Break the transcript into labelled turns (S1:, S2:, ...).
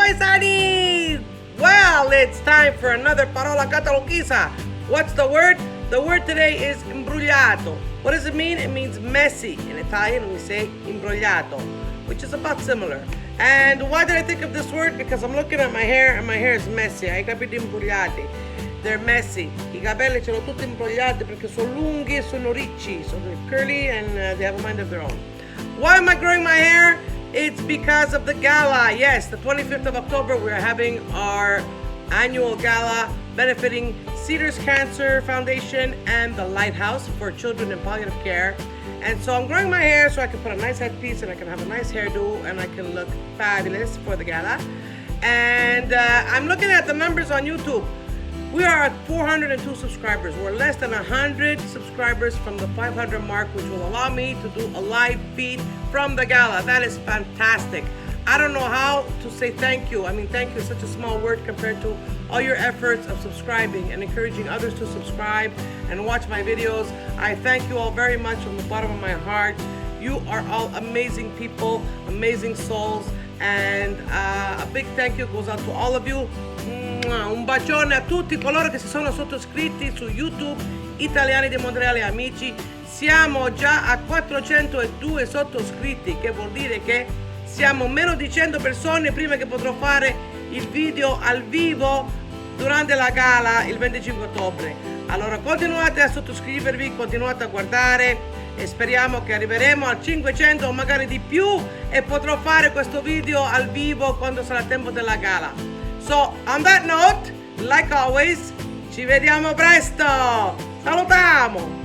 S1: paesani! Well, it's time for another parola catalogisa. What's the word? The word today is imbrogliato. What does it mean? It means messy. In Italian, we say imbrogliato, which is about similar. And why did I think of this word? Because I'm looking at my hair, and my hair is messy. I capelli imbrogliati. They're messy. I capelli ce l'ho tutti imbrogliati perché sono lunghi e sono ricci. So they're curly and they have a mind of their own. Why am I growing my hair? It's because of the gala. Yes, the 25th of October, we're having our annual gala benefiting Cedars Cancer Foundation and the Lighthouse for Children in Palliative Care. And so I'm growing my hair so I can put a nice headpiece and I can have a nice hairdo and I can look fabulous for the gala. And I'm looking at the numbers on YouTube. We are at 402 subscribers. We're less than 100 subscribers from the 500 mark, which will allow me to do a live feed from the gala. That is fantastic. I don't know how to say thank you. I mean, thank you is such a small word compared to all your efforts of subscribing and encouraging others to subscribe and watch my videos. I thank you all very much from the bottom of my heart. You are all amazing people, amazing souls, and a big thank you goes out to all of you. Un bacione a tutti coloro che si sono sottoscritti su YouTube, Italiani di Montreale Amici. Siamo già a 402 sottoscritti, che vuol dire che siamo meno di 100 persone prima che potrò fare il video al vivo durante la gala il 25 ottobre. Allora continuate a sottoscrivervi, continuate a guardare e speriamo che arriveremo al 500 o magari di più e potrò fare questo video al vivo quando sarà il tempo della gala. So, on that note, like always, ci vediamo presto! Salutamu!